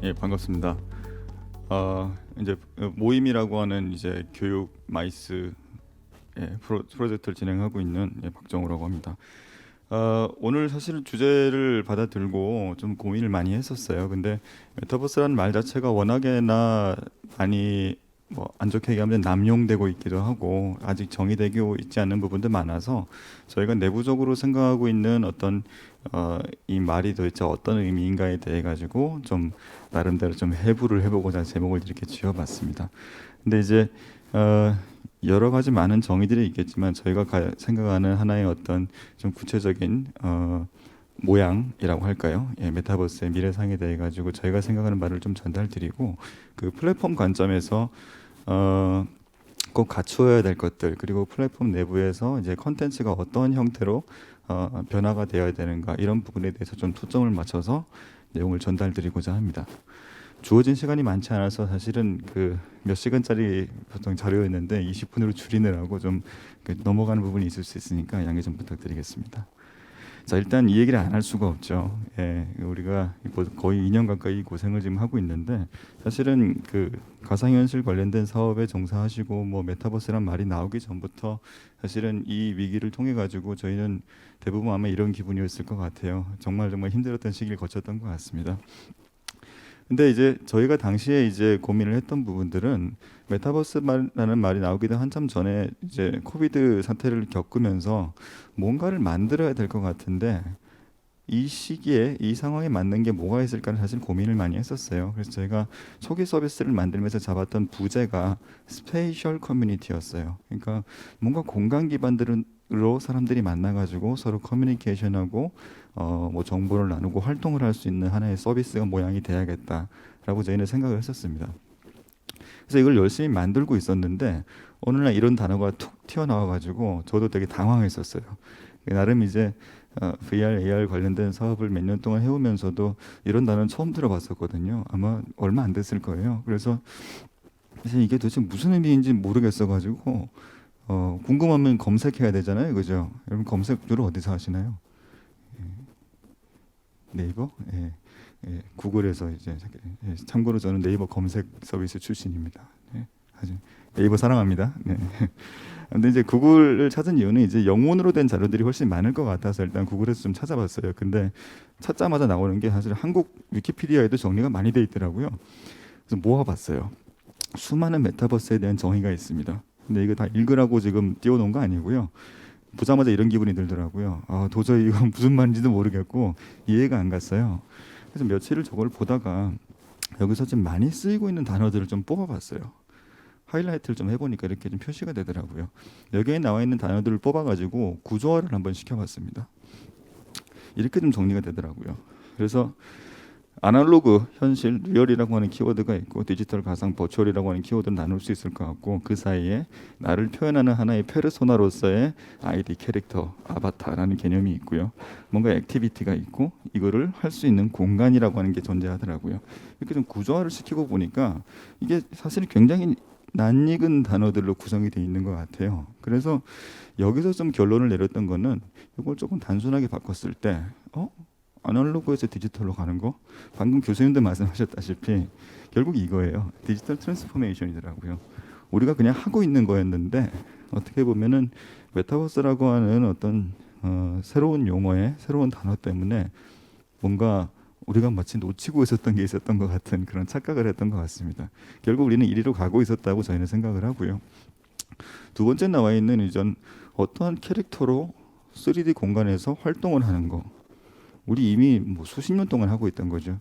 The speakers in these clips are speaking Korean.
예, 반갑습니다. 이제 모임이라고 하는 이제 교육 마이스 프로젝트를 진행하고 있는 박정우라고 합니다. 오늘 사실 주제를 받아들고 좀 고민을 많이 했었어요. 근데 메타버스라는 말 자체가 워낙에나 많이 뭐 안 좋게 얘기하면 남용되고 있기도 하고 아직 정의되고 있지 않은 부분도 많아서 저희가 내부적으로 생각하고 있는 어떤 이 말이 도대체 어떤 의미인가에 대해 가지고 좀 나름대로 좀 해부를 해보고자 제목을 이렇게 지어봤습니다. 근데 이제 어, 여러 가지 많은 정의들이 있겠지만 저희가 생각하는 하나의 어떤 좀 구체적인 모양이라고 할까요? 예, 메타버스의 미래상에 대해 가지고 저희가 생각하는 말을 좀 전달드리고 그 플랫폼 관점에서 어, 꼭 갖추어야 될 것들 그리고 플랫폼 내부에서 이제 컨텐츠가 어떤 형태로 변화가 되어야 되는가 이런 부분에 대해서 좀 초점을 맞춰서 내용을 전달드리고자 합니다. 주어진 시간이 많지 않아서 사실은 그 몇 시간짜리 보통 자료였는데 20분으로 줄이느라고 좀 넘어가는 부분이 있을 수 있으니까 양해 좀 부탁드리겠습니다. 자, 일단 이 얘기를 안 할 수가 없죠. 예, 우리가 거의 2년 가까이 고생을 지금 하고 있는데 사실은 그 가상현실 관련된 사업에 종사하시고 뭐 메타버스란 말이 나오기 전부터 사실은 이 위기를 통해 가지고 저희는 대부분 아마 이런 기분이었을 것 같아요. 정말 힘들었던 시기를 거쳤던 것 같습니다. 근데 이제 저희가 당시에 이제 고민을 했던 부분들은 메타버스라는 말이 나오기도 한참 전에 이제 코비드 사태를 겪으면서 뭔가를 만들어야 될 것 같은데 이 시기에 이 상황에 맞는 게 뭐가 있을까를 사실 고민을 많이 했었어요. 그래서 저희가 초기 서비스를 만들면서 잡았던 부제가 스페이셜 커뮤니티였어요. 그러니까 뭔가 공간 기반으로 사람들이 만나가지고 서로 커뮤니케이션하고 뭐 정보를 나누고 활동을 할 수 있는 하나의 서비스가 모양이 돼야겠다라고 저희는 생각을 했었습니다. 그래서 이걸 열심히 만들고 있었는데 어느 날 이런 단어가 툭 튀어나와가지고 저도 되게 당황했었어요. 나름 이제 VR, AR 관련된 사업을 몇 년 동안 해오면서도 이런 단어는 처음 들어봤었거든요. 아마 얼마 안 됐을 거예요. 그래서 사실 이게 도대체 무슨 의미인지 모르겠어가지고 궁금하면 검색해야 되잖아요, 그죠? 여러분 검색 주로 어디서 하시나요? 네이버? 예, 예, 구글에서 이제 참고로 저는 네이버 검색 서비스 출신입니다. 네, 아주 네이버 사랑합니다. 네. 근데 이제 구글을 찾은 이유는 이제 영문으로 된 자료들이 훨씬 많을 것 같아서 일단 구글에서 좀 찾아봤어요. 근데 찾자마자 나오는 게 사실 한국 위키피디아에도 정리가 많이 돼 있더라고요. 그래서 모아봤어요. 수많은 메타버스에 대한 정의가 있습니다. 근데 이거 다 읽으라고 지금 띄워놓은 거 아니고요. 보자마자 이런 기분이 들더라고요. 도저히 이건 무슨 말인지도 모르겠고 이해가 안 갔어요. 그래서 며칠을 저걸 보다가 여기서 좀 많이 쓰이고 있는 단어들을 좀 뽑아봤어요. 하이라이트를 좀 해보니까 이렇게 좀 표시가 되더라고요. 여기에 나와 있는 단어들을 뽑아가지고 구조화를 한번 시켜봤습니다. 이렇게 좀 정리가 되더라고요. 그래서 아날로그, 현실, 리얼이라고 하는 키워드가 있고 디지털, 가상, 버추얼이라고 하는 키워드를 나눌 수 있을 것 같고 그 사이에 나를 표현하는 하나의 페르소나로서의 아이디, 캐릭터, 아바타라는 개념이 있고요. 뭔가 액티비티가 있고 이거를 할 수 있는 공간이라고 하는 게 존재하더라고요. 이렇게 좀 구조화를 시키고 보니까 이게 사실 굉장히 낯익은 단어들로 구성이 되어 있는 것 같아요. 그래서 여기서 좀 결론을 내렸던 거는 이걸 조금 단순하게 바꿨을 때 아날로그에서 디지털로 가는 거 방금 교수님도 말씀하셨다시피 결국 이거예요. 디지털 트랜스포메이션이더라고요. 우리가 그냥 하고 있는 거였는데 어떻게 보면은 메타버스라고 하는 어떤 새로운 용어의 새로운 단어 때문에 뭔가 우리가 마치 놓치고 있었던 게 있었던 것 같은 그런 착각을 했던 것 같습니다. 결국 우리는 이리로 가고 있었다고 저희는 생각을 하고요. 두 번째 나와 있는 이전 어떠한 캐릭터로 3D 공간에서 활동을 하는 거 우리 이미 뭐 수십 년 동안 하고 있던 거죠.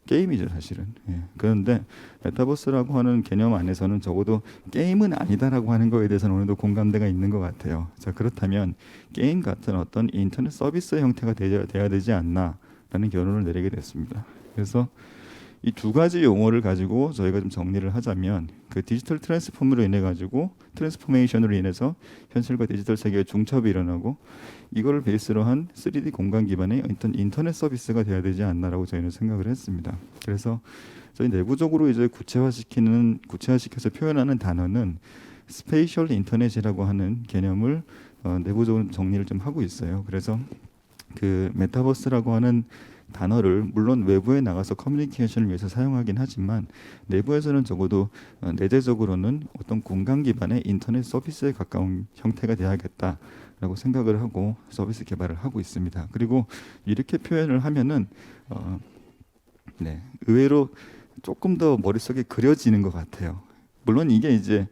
게임이죠 사실은. 예. 그런데 메타버스라고 하는 개념 안에서는 적어도 게임은 아니다라고 하는 거에 대해서는 어느 정도 공감대가 있는 것 같아요. 자 그렇다면 게임 같은 어떤 인터넷 서비스 형태가 돼야 되지 않나라는 결론을 내리게 됐습니다. 그래서 이 두 가지 용어를 가지고 저희가 좀 정리를 하자면 그 디지털 트랜스포메이션으로 인해서 현실과 디지털 세계의 중첩이 일어나고 이거를 베이스로 한 3D 공간 기반의 어떤 인터넷 서비스가 돼야 되지 않나라고 저희는 생각을 했습니다. 그래서 저희 내부적으로 이제 구체화시켜서 표현하는 단어는 스페이셜 인터넷이라고 하는 개념을 내부적으로 정리를 좀 하고 있어요. 그래서 그 메타버스라고 하는 단어를 물론 외부에 나가서 커뮤니케이션을 위해서 사용하긴 하지만 내부에서는 적어도 내재적으로는 어떤 공간 기반의 인터넷 서비스에 가까운 형태가 돼야겠다라고 생각을 하고 서비스 개발을 하고 있습니다. 그리고 이렇게 표현을 하면은 의외로 조금 더 머릿속에 그려지는 것 같아요. 물론 이게 이제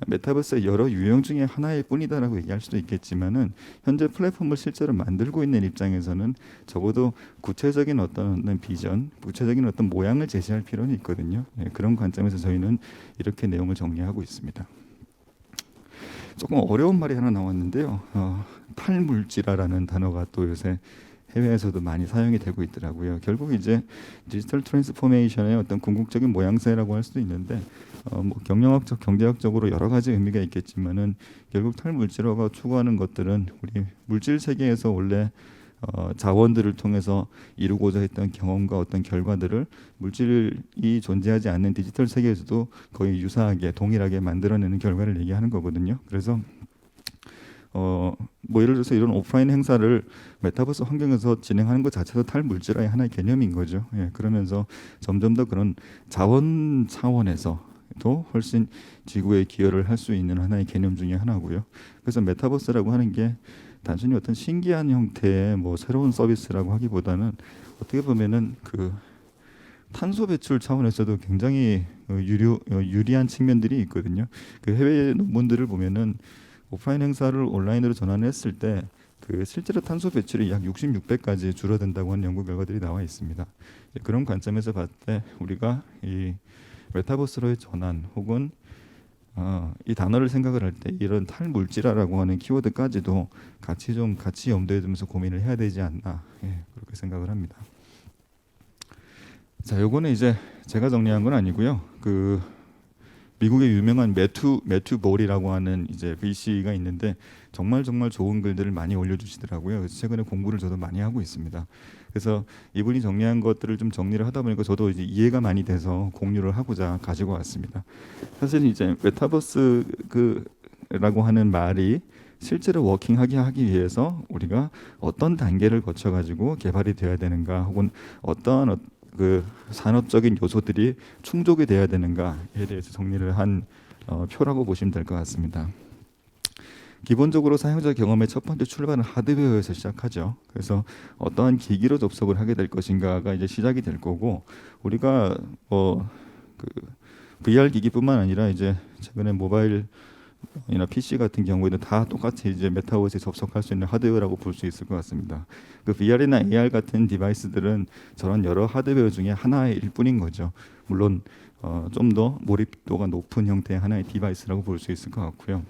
메타버스의 여러 유형 중에 하나일 뿐이다라고 얘기할 수도 있겠지만은 현재 플랫폼을 실제로 만들고 있는 입장에서는 적어도 구체적인 어떤 비전, 구체적인 어떤 모양을 제시할 필요는 있거든요. 그런 관점에서 저희는 이렇게 내용을 정리하고 있습니다. 조금 어려운 말이 하나 나왔는데요. 탈물질화라는 단어가 또 요새 해외에서도 많이 사용이 되고 있더라고요. 결국 이제 디지털 트랜스포메이션의 어떤 궁극적인 모양새라고 할 수도 있는데 뭐 경영학적, 경제학적으로 여러 가지 의미가 있겠지만은 결국 탈물질화가 추구하는 것들은 우리 물질 세계에서 원래 자원들을 통해서 이루고자 했던 경험과 어떤 결과들을 물질이 존재하지 않는 디지털 세계에서도 거의 유사하게 동일하게 만들어내는 결과를 얘기하는 거거든요. 그래서 뭐 예를 들어서 이런 오프라인 행사를 메타버스 환경에서 진행하는 것 자체도 탈물질화의 하나의 개념인 거죠. 그러면서 점점 더 그런 자원 차원에서도 훨씬 지구에 기여를 할 수 있는 하나의 개념 중에 하나고요. 그래서 메타버스라고 하는 게 단순히 어떤 신기한 형태의 뭐 새로운 서비스라고 하기보다는 어떻게 보면은 그 탄소 배출 차원에서도 굉장히 유리한 측면들이 있거든요. 그 해외 논문들을 보면은 오프라인 행사를 온라인으로 전환했을 때 그 실제로 탄소 배출이 약 66배까지 줄어든다고 하는 연구 결과들이 나와 있습니다. 그런 관점에서 봤을 때 우리가 이 메타버스로의 전환 혹은 이 단어를 생각을 할 때 이런 탈물질화라고 하는 키워드까지도 같이 염두에 두면서 고민을 해야 되지 않나 그렇게 생각을 합니다. 자, 요거는 이제 제가 정리한 건 아니고요. 그 미국의 유명한 매튜 볼이라고 하는 이제 VC가 있는데 정말 좋은 글들을 많이 올려주시더라고요. 그래서 최근에 공부를 저도 많이 하고 있습니다. 그래서 이분이 정리한 것들을 좀 정리를 하다 보니까 저도 이제 이해가 많이 돼서 공유를 하고자 가지고 왔습니다. 사실 이제 메타버스라고 하는 말이 실제로 워킹하게 하기 위해서 우리가 어떤 단계를 거쳐 가지고 개발이 되어야 되는가, 혹은 어떤 그 산업적인 요소들이 충족이 돼야 되는가에 대해서 정리를 한 표라고 보시면 될 것 같습니다. 기본적으로 사용자 경험의 첫 번째 출발은 하드웨어에서 시작하죠. 그래서 어떠한 기기로 접속을 하게 될 것인가가 이제 시작이 될 거고, 우리가 그 VR 기기뿐만 아니라 이제 최근에 모바일 이나 PC 같은 경우에는 다 똑같이 이제 메타버스에 접속할 수 있는 하드웨어라고 볼 수 있을 것 같습니다. 그 VR이나 AR 같은 디바이스들은 저런 여러 하드웨어 중에 하나일 뿐인 거죠. 물론 좀 더 몰입도가 높은 형태의 하나의 디바이스라고 볼 수 있을 것 같고요.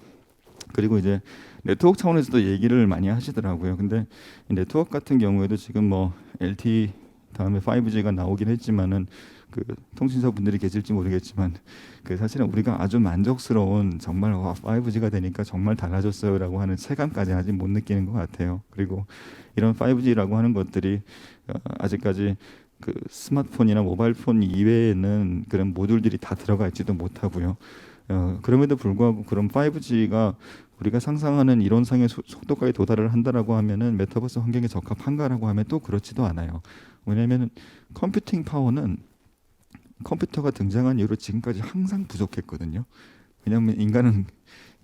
그리고 이제 네트워크 차원에서도 얘기를 많이 하시더라고요. 근데 이 네트워크 같은 경우에도 지금 뭐 LTE 다음에 5G가 나오긴 했지만은 그 통신사 분들이 계실지 모르겠지만 그 사실은 우리가 아주 만족스러운 정말 5G가 되니까 정말 달라졌어요라고 하는 체감까지 아직 못 느끼는 것 같아요. 그리고 이런 5G라고 하는 것들이 아직까지 그 스마트폰이나 모바일 폰 이외에는 그런 모듈들이 다 들어가 있지도 못하고요. 그럼에도 불구하고 그런 5G가 우리가 상상하는 이론상의 속도까지 도달을 한다라고 하면은 메타버스 환경에 적합한가라고 하면 또 그렇지도 않아요. 왜냐하면 컴퓨팅 파워는 컴퓨터가 등장한 이후로 지금까지 항상 부족했거든요. 왜냐하면 인간은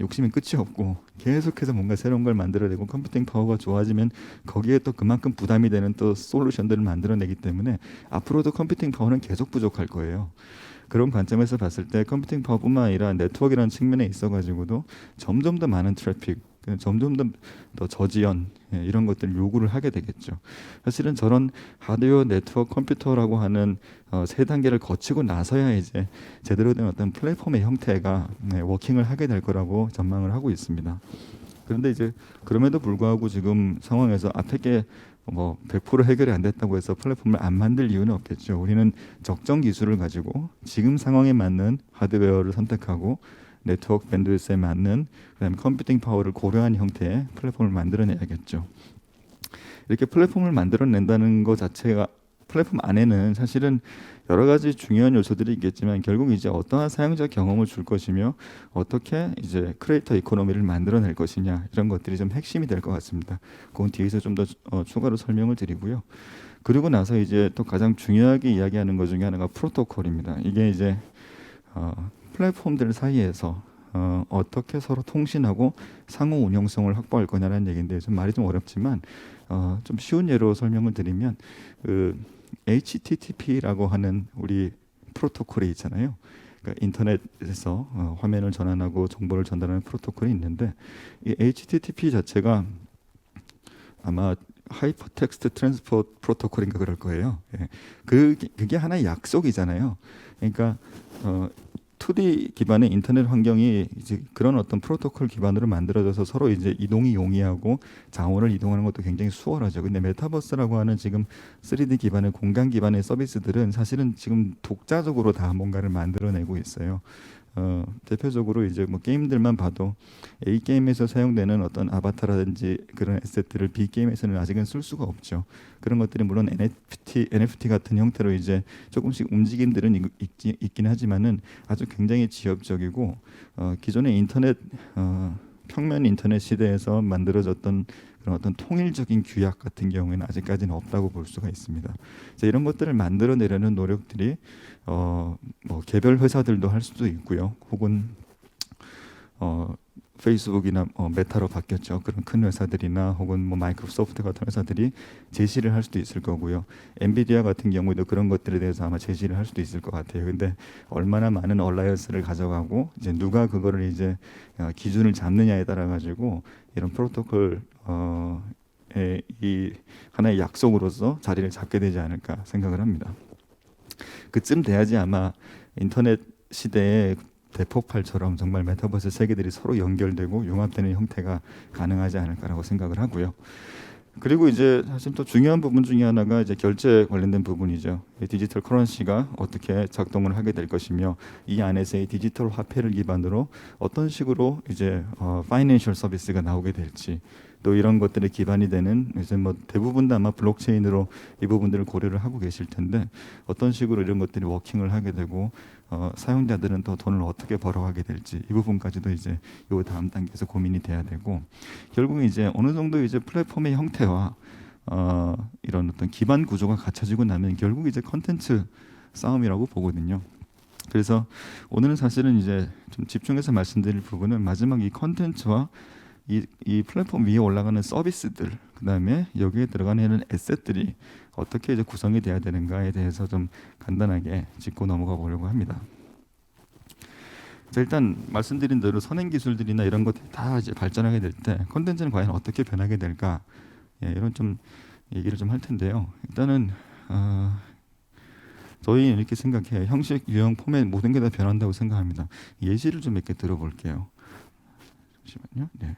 욕심이 끝이 없고 계속해서 뭔가 새로운 걸 만들어내고, 컴퓨팅 파워가 좋아지면 거기에 또 그만큼 부담이 되는 또 솔루션들을 만들어내기 때문에 앞으로도 컴퓨팅 파워는 계속 부족할 거예요. 그런 관점에서 봤을 때 컴퓨팅 파워뿐만 아니라 네트워크라는 측면에 있어가지고도 점점 더 많은 트래픽, 점점 더 저지연 이런 것들을 요구를 하게 되겠죠. 사실은 저런 하드웨어, 네트워크, 컴퓨터라고 하는 세 단계를 거치고 나서야 이제 제대로 된 어떤 플랫폼의 형태가 워킹을 하게 될 거라고 전망을 하고 있습니다. 그런데 이제 그럼에도 불구하고 지금 상황에서 앞에 게 뭐 100% 해결이 안 됐다고 해서 플랫폼을 안 만들 이유는 없겠죠. 우리는 적정 기술을 가지고 지금 상황에 맞는 하드웨어를 선택하고 네트워크 밴드위스에 맞는 그다음에 컴퓨팅 파워를 고려한 형태의 플랫폼을 만들어내야겠죠. 이렇게 플랫폼을 만들어낸다는 것 자체가 플랫폼 안에는 사실은 여러 가지 중요한 요소들이 있겠지만 결국 이제 어떠한 사용자 경험을 줄 것이며 어떻게 이제 크리에이터 이코노미를 만들어낼 것이냐 이런 것들이 좀 핵심이 될 것 같습니다. 그건 뒤에서 좀 더 추가로 설명을 드리고요. 그리고 나서 이제 또 가장 중요하게 이야기하는 것 중에 하나가 프로토콜입니다. 이게 이제 플랫폼들 사이에서 어떻게 서로 통신하고 상호 운용성을 확보할 거냐라는 얘기인데 좀 말이 좀 어렵지만 좀 쉬운 예로 설명을 드리면 그 HTTP라고 하는 우리 프로토콜이 있잖아요. 그러니까 인터넷에서 화면을 전환하고 정보를 전달하는 프로토콜이 있는데 이 HTTP 자체가 아마 하이퍼텍스트 트랜스포트 프로토콜인가 그럴 거예요. 예. 그게 하나의 약속이잖아요. 그러니까 2D 기반의 인터넷 환경이 이제 그런 어떤 프로토콜 기반으로 만들어져서 서로 이제 이동이 용이하고 자원을 이동하는 것도 굉장히 수월하죠. 근데 메타버스라고 하는 지금 3D 기반의 공간 기반의 서비스들은 사실은 지금 독자적으로 다 뭔가를 만들어내고 있어요. 대표적으로 이제 뭐 게임들만 봐도 A 게임에서 사용되는 어떤 아바타라든지 그런 에셋들을 B 게임에서는 아직은 쓸 수가 없죠. 그런 것들이 물론 NFT 같은 형태로 이제 조금씩 움직임들은 있긴 하지만은 아주 굉장히 지엽적이고 기존의 인터넷 평면 인터넷 시대에서 만들어졌던 그런 어떤 통일적인 규약 같은 경우에는 아직까지는 없다고 볼 수가 있습니다. 이런 것들을 만들어내려는 노력들이 뭐 개별 회사들도 할 수도 있고요. 혹은 페이스북이나 메타로 바뀌었죠. 그런 큰 회사들이나 혹은 뭐 마이크로소프트 같은 회사들이 제시를 할 수도 있을 거고요. 엔비디아 같은 경우에도 그런 것들에 대해서 아마 제시를 할 수도 있을 것 같아요. 근데 얼마나 많은 얼라이언스를 가져가고 이제 누가 그거를 이제 기준을 잡느냐에 따라 가지고 이런 프로토콜 이 하나의 약속으로서 자리를 잡게 되지 않을까 생각을 합니다. 그쯤 돼야지 아마 인터넷 시대에 대폭발처럼 정말 메타버스 세계들이 서로 연결되고 융합되는 형태가 가능하지 않을까라고 생각을 하고요. 그리고 이제 사실 또 중요한 부분 중에 하나가 이제 결제 관련된 부분이죠. 디지털 커런시가 어떻게 작동을 하게 될 것이며 이 안에서의 디지털 화폐를 기반으로 어떤 식으로 이제 파이낸셜 서비스가 나오게 될지 또 이런 것들의 기반이 되는 이제 뭐 대부분 다 아마 블록체인으로 이 부분들을 고려를 하고 계실 텐데 어떤 식으로 이런 것들이 워킹을 하게 되고 사용자들은 또 돈을 어떻게 벌어가게 될지 이 부분까지도 이제 요 다음 단계에서 고민이 돼야 되고 결국은 이제 어느 정도 이제 플랫폼의 형태와 이런 어떤 기반 구조가 갖춰지고 나면 결국 이제 컨텐츠 싸움이라고 보거든요. 그래서 오늘은 사실은 이제 좀 집중해서 말씀드릴 부분은 마지막 이 컨텐츠와 이 플랫폼 위에 올라가는 서비스들, 그 다음에 여기에 들어가는 에셋들이 어떻게 이제 구성이 돼야 되는가에 대해서 좀 간단하게 짚고 넘어가 보려고 합니다. 자, 일단 말씀드린 대로 선행 기술들이나 이런 것들이 다 이제 발전하게 될 때 콘텐츠는 과연 어떻게 변하게 될까? 예, 이런 좀 얘기를 좀 할 텐데요. 일단은 저희 이렇게 생각해요. 형식, 유형, 포맷 모든 게 다 변한다고 생각합니다. 예시를 좀 몇 개 들어볼게요. 잠시만요. 네.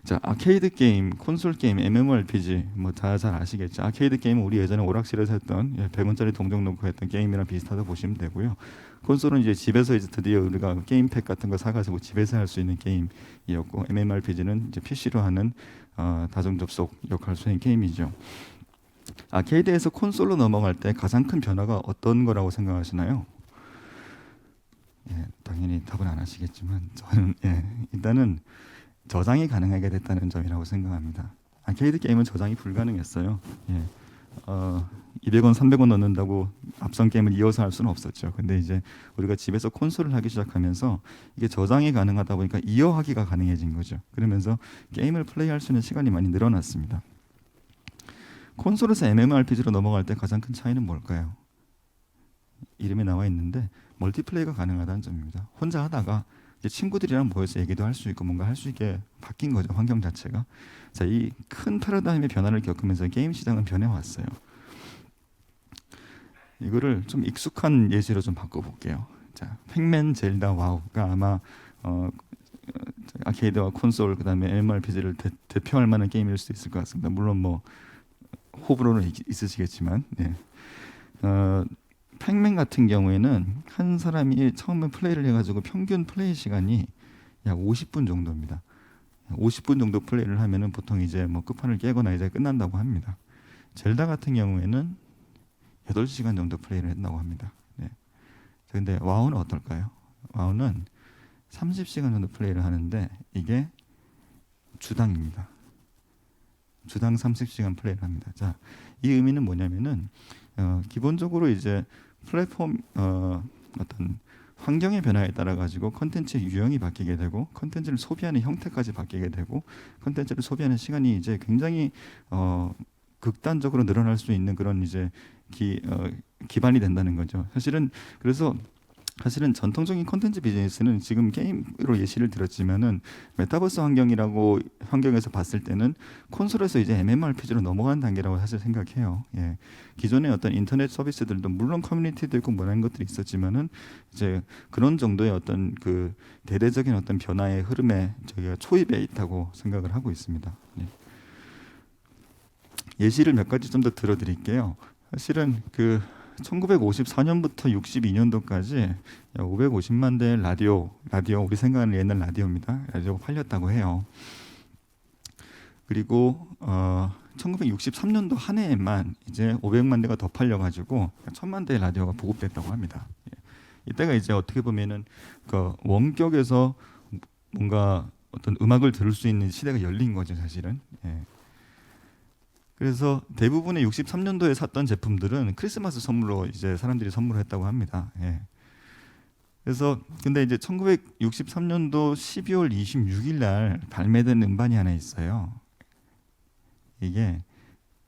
자, 아케이드 게임, 콘솔 게임, MMORPG 뭐 다 잘 아시겠죠. 아케이드 게임은 우리 예전에 오락실에서 했던 100원짜리 동전 놓고 했던 게임이랑 비슷하다고 보시면 되고요. 콘솔은 이제 집에서 이제 드디어 우리가 게임팩 같은 거 사가지고 집에서 할 수 있는 게임이었고 MMORPG는 이제 PC로 하는 다중 접속 역할 수행 게임이죠. 아케이드에서 콘솔로 넘어갈 때 가장 큰 변화가 어떤 거라고 생각하시나요? 예, 당연히 답은 안 하시겠지만 저는 일단은 저장이 가능하게 됐다는 점이라고 생각합니다. 아케이드 게임은 저장이 불가능했어요. 200원, 300원 넣는다고 앞선 게임을 이어서 할 수는 없었죠. 근데 이제 우리가 집에서 콘솔을 하기 시작하면서 이게 저장이 가능하다 보니까 이어하기가 가능해진 거죠. 그러면서 게임을 플레이할 수 있는 시간이 많이 늘어났습니다. 콘솔에서 MMORPG로 넘어갈 때 가장 큰 차이는 뭘까요? 이름에 나와 있는데 멀티플레이가 가능하다는 점입니다. 혼자 하다가 이제 친구들이랑 모여서 얘기도 할 수 있고 뭔가 할 수 있게 바뀐 거죠. 환경 자체가. 자, 이 큰 패러다임의 변화를 겪으면서 게임 시장은 변해왔어요. 이거를 좀 익숙한 예시로 좀 바꿔볼게요. 자, 팩맨, 젤다, 와우가 아마 아케이드와 콘솔 그다음에 MMORPG를 대표할 만한 게임일 수도 있을 것 같습니다. 물론 뭐 호불호는 있으시겠지만, 네. 팩맨 같은 경우에는 한 사람이 처음에 플레이를 해가지고 평균 플레이 시간이 약 50분 정도입니다. 50분 정도 플레이를 하면은 보통 이제 뭐 끝판을 깨거나 이제 끝난다고 합니다. 젤다 같은 경우에는 8시간 정도 플레이를 했다고 합니다. 네. 근데 와우는 어떨까요? 와우는 30시간 정도 플레이를 하는데 이게 주당입니다. 주당 30시간 플레이를 합니다. 자, 이 의미는 뭐냐면은 기본적으로 이제 플랫폼 어떤 환경의 변화에 따라 가지고 컨텐츠의 유형이 바뀌게 되고 컨텐츠를 소비하는 형태까지 바뀌게 되고 컨텐츠를 소비하는 시간이 이제 굉장히 극단적으로 늘어날 수 있는 그런 이제 기반이 된다는 거죠. 그래서 사실은 전통적인 컨텐츠 비즈니스는 지금 게임으로 예시를 들었지만은 메타버스 환경에서 봤을 때는 콘솔에서 이제 MMORPG로 넘어가는 단계라고 사실 생각해요. 예. 기존의 어떤 인터넷 서비스들도 물론 커뮤니티도 있고 뭐라는 것들이 있었지만은 이제 그런 정도의 어떤 그 대대적인 어떤 변화의 흐름에 저희가 초입에 있다고 생각을 하고 있습니다. 예. 예시를 몇 가지 좀 더 들어드릴게요. 사실은 그 1954년부터 62년도까지 550만 대의 라디오 우리 생각하는 옛날 라디오입니다. 라디오가 팔렸다고 해요. 그리고 1963년도 한 해에만 이제 500만 대가 더 팔려가지고 1000만 대의 라디오가 보급됐다고 합니다. 이때가 이제 어떻게 보면은 그 원격에서 뭔가 어떤 음악을 들을 수 있는 시대가 열린 거죠, 사실은. 예. 그래서 대부분의 63년도에 샀던 제품들은 크리스마스 선물로 이제 사람들이 선물했다고 합니다. 예. 그래서 근데 이제 1963년도 12월 26일 날 발매된 음반이 하나 있어요. 이게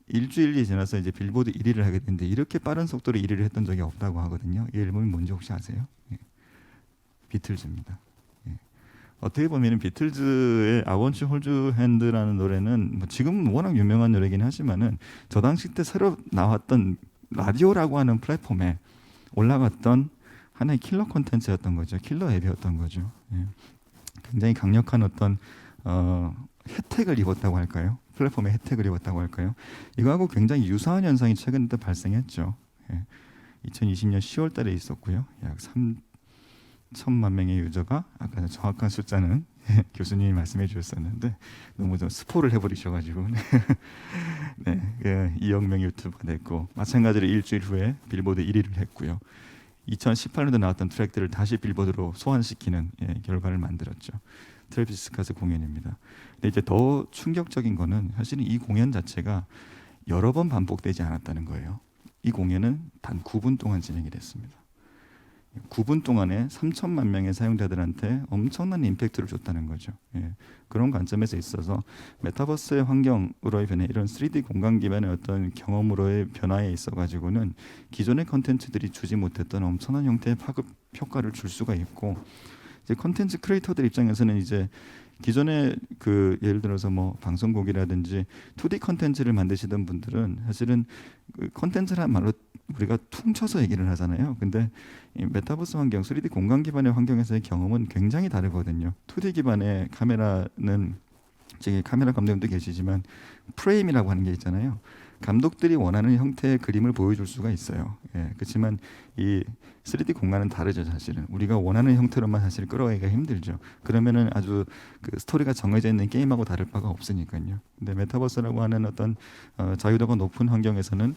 일주일이 지나서 이제 빌보드 1위를 하게 됐는데 이렇게 빠른 속도로 1위를 했던 적이 없다고 하거든요. 이 앨범이 뭔지 혹시 아세요? 예. 비틀즈입니다. 어떻게 보면 비틀즈의 I Want You Hold Your Hand라는 노래는 뭐 지금 워낙 유명한 노래긴 하지만은 저 당시 때 새로 나왔던 라디오라고 하는 플랫폼에 올라갔던 하나의 킬러 콘텐츠였던 거죠. 킬러 앱이었던 거죠. 예. 굉장히 강력한 어떤 혜택을 입었다고 할까요? 플랫폼의 혜택을 입었다고 할까요? 이거하고 굉장히 유사한 현상이 최근에 또 발생했죠. 예. 2020년 10월 달에 있었고요. 약 3천만 명의 유저가 아까 정확한 숫자는 교수님이 말씀해 주셨었는데 너무 좀 스포를 해버리셔가지고 네, 2억 명 유튜브가 됐고 마찬가지로 일주일 후에 빌보드 1위를 했고요. 2018년도 나왔던 트랙들을 다시 빌보드로 소환시키는 결과를 만들었죠. 트래비스 스캇의 공연입니다. 근데 이제 더 충격적인 거는 사실은 이 공연 자체가 여러 번 반복되지 않았다는 거예요. 이 공연은 단 9분 동안 진행이 됐습니다. 9분 동안에 3천만 명의 사용자들한테 엄청난 임팩트를 줬다는 거죠. 예. 그런 관점에서 있어서 메타버스의 환경으로의 변화, 이런 3D 공간 기반의 어떤 경험으로의 변화에 있어 가지고는 기존의 컨텐츠들이 주지 못했던 엄청난 형태의 파급 효과를 줄 수가 있고, 이제 컨텐츠 크리에이터들 입장에서는 이제 기존에 그 예를 들어서 뭐 방송국이라든지 2D 컨텐츠를 만드시던 분들은 사실은 그 컨텐츠란 말로 우리가 퉁쳐서 얘기를 하잖아요. 근데 이 메타버스 환경, 3D 공간 기반의 환경에서의 경험은 굉장히 다르거든요. 2D 기반의 카메라는 지금 카메라 감독님도 계시지만 프레임이라고 하는 게 있잖아요. 감독들이 원하는 형태의 그림을 보여줄 수가 있어요. 예, 그렇지만 이 3D 공간은 다르죠, 사실은. 우리가 원하는 형태로만 사실 끌어가기가 힘들죠. 그러면은 아주 그 스토리가 정해져 있는 게임하고 다를 바가 없으니까요. 근데 메타버스라고 하는 어떤 자유도가 높은 환경에서는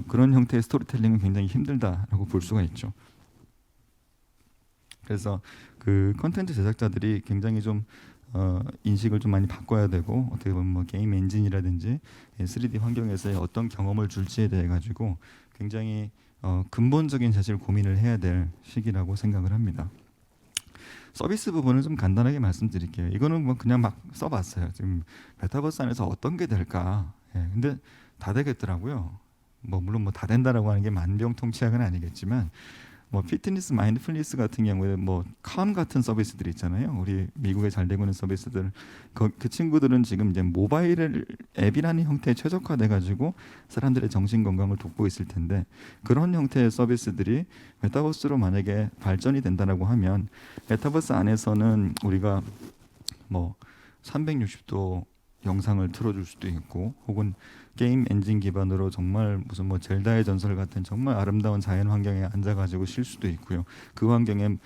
그런 형태의 스토리텔링은 굉장히 힘들다라고 볼 수가 있죠. 그래서 그 컨텐츠 제작자들이 굉장히 좀 인식을 좀 많이 바꿔야 되고, 어떻게 보면 뭐 게임 엔진이라든지 3D 환경에서의 어떤 경험을 줄지에 대해 가지고 굉장히 근본적인 사실 고민을 해야 될 시기라고 생각을 합니다. 서비스 부분을 좀 간단하게 말씀드릴게요. 이거는 뭐 그냥 막 써봤어요. 지금 메타버스 안에서 어떤 게 될까? 예, 근데 다 되겠더라고요. 뭐 물론 뭐 다 된다라고 하는 게 만병통치약은 아니겠지만, 뭐 피트니스, 마인드풀니스 같은 경우에 뭐 캄 같은 서비스들 있잖아요. 우리 미국에 잘 되고 있는 서비스들, 그 친구들은 지금 이제 모바일 앱이라는 형태에 최적화돼 가지고 사람들의 정신 건강을 돕고 있을 텐데, 그런 형태의 서비스들이 메타버스로 만약에 발전이 된다라고 하면 메타버스 안에서는 우리가 뭐 360도 영상을 틀어줄 수도 있고, 혹은 게임 엔진 기반으로 정말 무슨 뭐 젤다의 전설 같은 정말 아름다운 자연 환경에 앉아가지고 쉴 수도 있고요. 그 환경에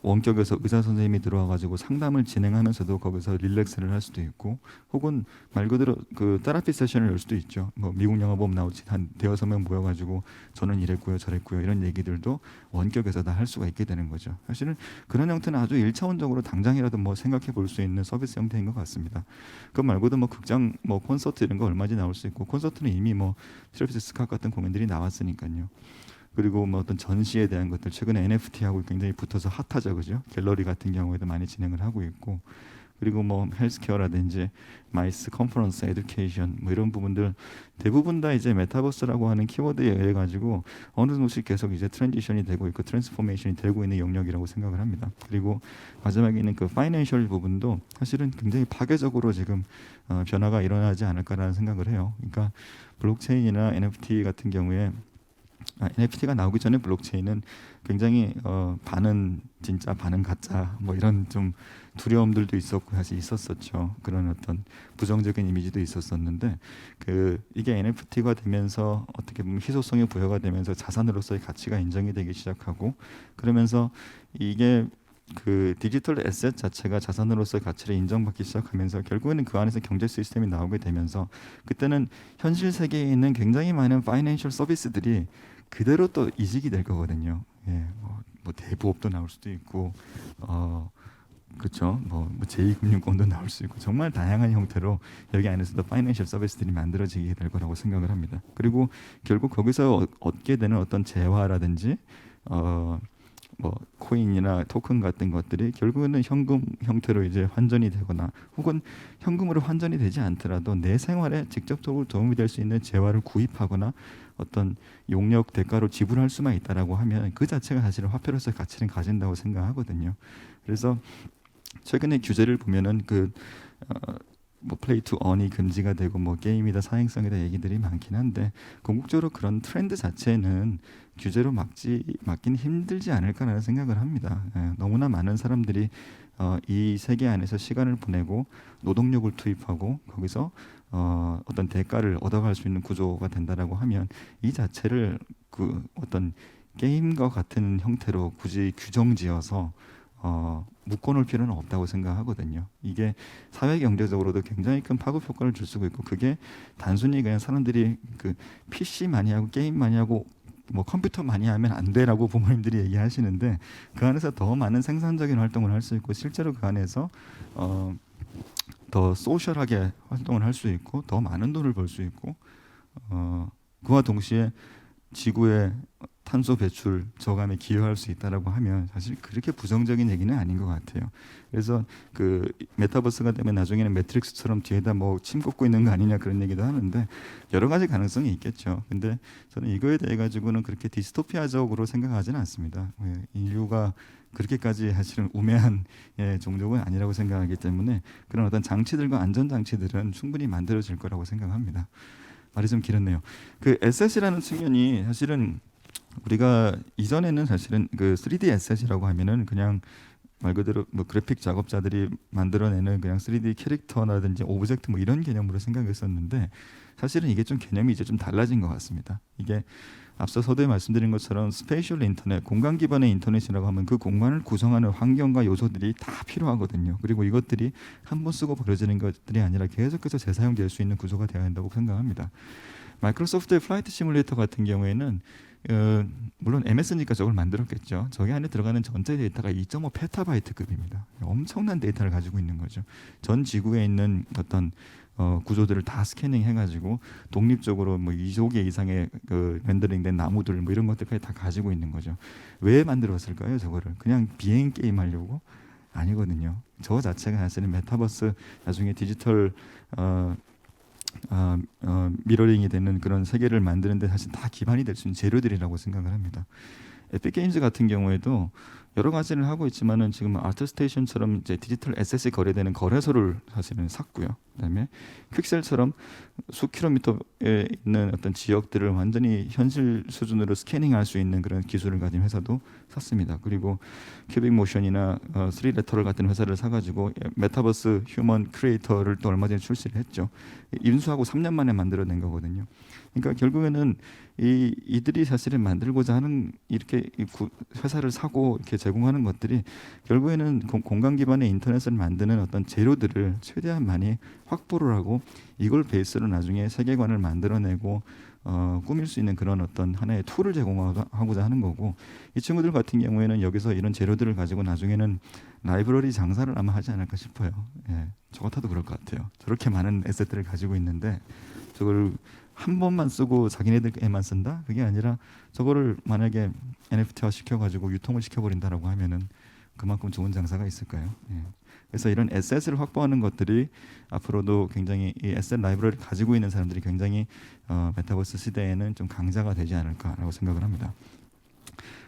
원격에서 의사 선생님이 들어와가지고 상담을 진행하면서도 거기서 릴렉스를 할 수도 있고, 혹은 말 그대로 그 테라피 세션을 열 수도 있죠. 뭐 미국 영화 보면 나오지 한 대여섯 명 모여가지고 저는 이랬고요, 저랬고요 이런 얘기들도 원격에서 다 할 수가 있게 되는 거죠. 사실은 그런 형태는 아주 일차원적으로 당장이라도 뭐 생각해 볼 수 있는 서비스 형태인 것 같습니다. 그 말고도 뭐 극장, 뭐 콘서트 이런 거 얼마든지 나올 수 있고, 콘서트는 이미 뭐 트래비스 스캇 같은 공연들이 나왔으니까요. 그리고 뭐 어떤 전시에 대한 것들, 최근에 NFT하고 굉장히 붙어서 핫하죠, 그죠? 갤러리 같은 경우에도 많이 진행을 하고 있고, 그리고 뭐 헬스케어라든지 마이스 컨퍼런스, 에듀케이션 뭐 이런 부분들 대부분 다 이제 메타버스라고 하는 키워드에 의해 가지고 어느 정도씩 계속 이제 트랜지션이 되고 있고 트랜스포메이션이 되고 있는 영역이라고 생각을 합니다. 그리고 마지막에 있는 그 파이낸셜 부분도 사실은 굉장히 파괴적으로 지금 변화가 일어나지 않을까라는 생각을 해요. 그러니까 블록체인이나 NFT 같은 경우에 NFT가 나오기 전에 블록체인은 굉장히 반은 진짜 반은 가짜 뭐 이런 좀 두려움들도 있었고 사실 있었었죠. 그런 어떤 부정적인 이미지도 있었었는데, 그 이게 NFT가 되면서 어떻게 보면 희소성이 부여가 되면서 자산으로서의 가치가 인정이 되기 시작하고, 그러면서 이게 그 디지털 에셋 자체가 자산으로서의 가치를 인정받기 시작하면서 결국에는 그 안에서 경제 시스템이 나오게 되면서, 그때는 현실 세계에 있는 굉장히 많은 파이낸셜 서비스들이 그대로 또 이직이 될 거거든요. 예, 뭐 대부업도 나올 수도 있고, 그렇죠. 뭐 제2금융권도 나올 수 있고, 정말 다양한 형태로 여기 안에서도 파이낸셜 서비스들이 만들어지게 될 거라고 생각을 합니다. 그리고 결국 거기서 얻게 되는 어떤 재화라든지 뭐 코인이나 토큰 같은 것들이 결국에는 현금 형태로 이제 환전이 되거나, 혹은 현금으로 환전이 되지 않더라도 내 생활에 직접적으로 도움이 될 수 있는 재화를 구입하거나 어떤 용역 대가로 지불할 수만 있다라고 하면 그 자체가 사실은 화폐로서의 가치를 가진다고 생각하거든요. 그래서 최근에 규제를 보면은 뭐 플레이 투 언이 금지가 되고 뭐 게임이다 사행성이다 얘기들이 많긴 한데, 궁극적으로 그런 트렌드 자체는 규제로 막긴 힘들지 않을까라는 생각을 합니다. 너무나 많은 사람들이 이 세계 안에서 시간을 보내고 노동력을 투입하고 거기서 어떤 대가를 얻어갈 수 있는 구조가 된다라고 하면, 이 자체를 그 어떤 게임과 같은 형태로 굳이 규정지어서 묶어놓을 필요는 없다고 생각하거든요. 이게 사회 경제적으로도 굉장히 큰 파급 효과를 줄 수가 있고, 그게 단순히 그냥 사람들이 그 PC 많이 하고 게임 많이 하고 뭐 컴퓨터 많이 하면 안 돼라고 부모님들이 얘기하시는데, 그 안에서 더 많은 생산적인 활동을 할 수 있고, 실제로 그 안에서 더 소셜하게 활동을 할 수 있고, 더 많은 돈을 벌 수 있고, 그와 동시에 지구의 탄소 배출 저감에 기여할 수 있다라고 하면 사실 그렇게 부정적인 얘기는 아닌 것 같아요. 그래서 그 메타버스가 되면 나중에는 매트릭스처럼 뒤에다 뭐 침 꽂고 있는 거 아니냐 그런 얘기도 하는데, 여러 가지 가능성이 있겠죠. 근데 저는 이거에 대해 가지고는 그렇게 디스토피아적으로 생각하지는 않습니다. 인류가 그렇게까지 사실은 우매한 종족은 아니라고 생각하기 때문에 그런 어떤 장치들과 안전 장치들은 충분히 만들어질 거라고 생각합니다. 말이 좀 길었네요. 그 에셋이라는 측면이 사실은 우리가 이전에는 사실은 그 3D 에셋이라고 하면은 그냥 말 그대로 뭐 그래픽 작업자들이 만들어내는 그냥 3D 캐릭터라든지 오브젝트 뭐 이런 개념으로 생각했었는데, 사실은 이게 좀 개념이 이제 좀 달라진 것 같습니다. 이게 앞서 서두에 말씀드린 것처럼 스페이셜 인터넷, 공간 기반의 인터넷이라고 하면 그 공간을 구성하는 환경과 요소들이 다 필요하거든요. 그리고 이것들이 한 번 쓰고 버려지는 것들이 아니라 계속해서 재사용될 수 있는 구조가 되어야 한다고 생각합니다. 마이크로소프트의 플라이트 시뮬레이터 같은 경우에는 물론 MS니까 저걸 만들었겠죠. 저기 안에 들어가는 전체 데이터가 2.5 페타바이트급입니다. 엄청난 데이터를 가지고 있는 거죠. 전 지구에 있는 어떤 구조들을 다 스캐닝 해가지고 독립적으로 뭐 2조 개 이상의 그 렌더링된 나무들 뭐 이런 것들까지 다 가지고 있는 거죠. 왜 만들었을까요? 저거를 그냥 비행 게임 하려고? 아니거든요. 저 자체가 사실은 메타버스, 나중에 디지털 미러링이 되는 그런 세계를 만드는데 사실 다 기반이 될 수 있는 재료들이라고 생각을 합니다. 에픽 게임즈 같은 경우에도 여러 가지를 하고 있지만은 지금 아트스테이션처럼 이제 디지털 에셋이 거래되는 거래소를 사실은 샀고요. 그다음에 퀵셀처럼 수 킬로미터에 있는 어떤 지역들을 완전히 현실 수준으로 스캐닝할 수 있는 그런 기술을 가진 회사도 샀습니다. 그리고 큐빅 모션이나 3레터럴 같은 회사를 사가지고 메타버스 휴먼 크리에이터를 또 얼마 전에 출시를 했죠. 인수하고 3년 만에 만들어낸 거거든요. 그러니까 결국에는 이들이 사실은 만들고자 하는 이렇게 회사를 사고 이렇게 제공하는 것들이 결국에는 공간 기반의 인터넷을 만드는 어떤 재료들을 최대한 많이 확보를 하고 이걸 베이스로 나중에 세계관을 만들어내고 꾸밀 수 있는 그런 어떤 하나의 툴을 제공하고자 하는 거고, 이 친구들 같은 경우에는 여기서 이런 재료들을 가지고 나중에는 라이브러리 장사를 아마 하지 않을까 싶어요. 예, 저 같아도 그럴 것 같아요. 저렇게 많은 에셋들을 가지고 있는데 저걸 한 번만 쓰고 자기네들에만 쓴다? 그게 아니라 저거를 만약에 NFT화 시켜가지고 유통을 시켜버린다라고 하면은 그만큼 좋은 장사가 있을까요? 예. 그래서 이런 에셋을 확보하는 것들이 앞으로도 굉장히 이 에셋 라이브러리를 가지고 있는 사람들이 굉장히 메타버스 시대에는 좀 강자가 되지 않을까라고 생각을 합니다.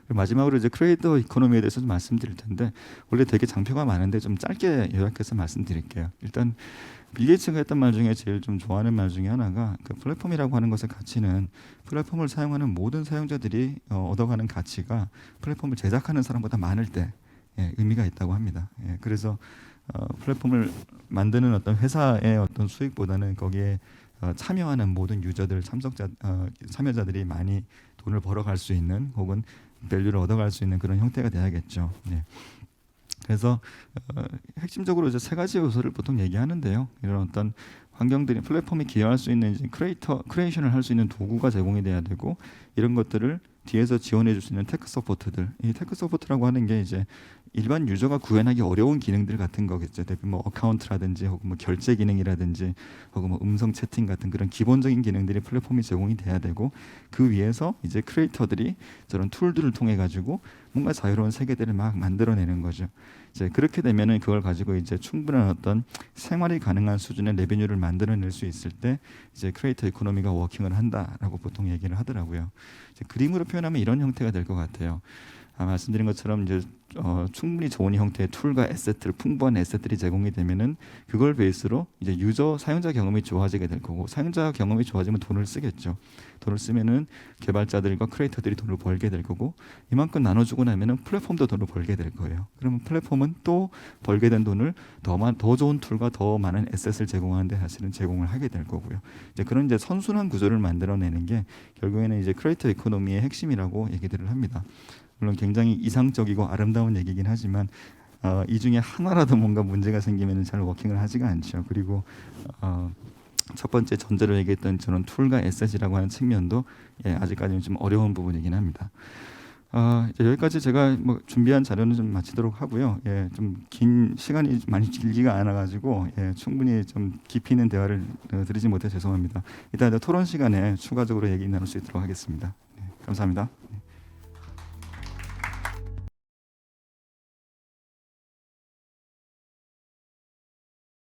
마지막으로 이제 크리에이터 이코노미에 대해서 좀 말씀드릴 텐데, 원래 되게 장표가 많은데 좀 짧게 요약해서 말씀드릴게요. 일단 빌 게이츠가 했던 말 중에 제일 좀 좋아하는 말 중에 하나가 그 플랫폼이라고 하는 것의 가치는 플랫폼을 사용하는 모든 사용자들이 얻어가는 가치가 플랫폼을 제작하는 사람보다 많을 때 의미가 있다고 합니다. 그래서 플랫폼을 만드는 어떤 회사의 어떤 수익보다는 거기에 참여하는 모든 유저들, 참여자들이 많이 돈을 벌어갈 수 있는 혹은 밸류를 얻어갈 수 있는 그런 형태가 돼야겠죠. 그래서 핵심적으로 이제 세 가지 요소를 보통 얘기하는데요. 이런 어떤 환경들이 플랫폼이 기여할 수 있는 이제 크리에이션을 할 수 있는 도구가 제공이 돼야 되고, 이런 것들을 뒤에서 지원해 줄 수 있는 테크 서포트들. 이 테크 서포트라고 하는 게 이제 일반 유저가 구현하기 어려운 기능들 같은 거겠죠. 뭐 어카운트라든지 혹은 뭐 결제 기능이라든지 혹은 뭐 음성 채팅 같은 그런 기본적인 기능들이 플랫폼이 제공이 돼야 되고, 그 위에서 이제 크리에이터들이 저런 툴들을 통해 가지고 뭔가 자유로운 세계들을 막 만들어내는 거죠. 이제 그렇게 되면은 그걸 가지고 이제 충분한 어떤 생활이 가능한 수준의 레베뉴를 만들어낼 수 있을 때 이제 크리에이터 이코노미가 워킹을 한다라고 보통 얘기를 하더라고요. 이제 그림으로 표현하면 이런 형태가 될 것 같아요. 말씀드린 것처럼 이제 충분히 좋은 형태의 툴과 에셋들, 풍부한 에셋들이 제공이 되면은 그걸 베이스로 이제 유저 사용자 경험이 좋아지게 될 거고, 사용자 경험이 좋아지면 돈을 쓰겠죠. 돈을 쓰면은 개발자들과 크리에이터들이 돈을 벌게 될 거고, 이만큼 나눠주고 나면은 플랫폼도 돈을 벌게 될 거예요. 그러면 플랫폼은 또 벌게 된 돈을 더 좋은 툴과 더 많은 에셋을 제공하는데 사실은 제공을 하게 될 거고요. 이제 그런 이제 선순환 구조를 만들어내는 게 결국에는 이제 크리에이터 이코노미의 핵심이라고 얘기들을 합니다. 물론 굉장히 이상적이고 아름다운 얘기긴 하지만 이 중에 하나라도 뭔가 문제가 생기면 잘 워킹을 하지가 않죠. 그리고 첫 번째 전제로 얘기했던 저런 툴과 에셋이라고 하는 측면도 아직까지는 좀 어려운 부분이긴 합니다. 이제 여기까지 제가 뭐 준비한 자료는 좀 마치도록 하고요. 좀 긴 시간이 많이 길지가 않아가지고 충분히 좀 깊이 있는 대화를 드리지 못해 죄송합니다. 이따 토론 시간에 추가적으로 얘기 나눌 수 있도록 하겠습니다. 감사합니다.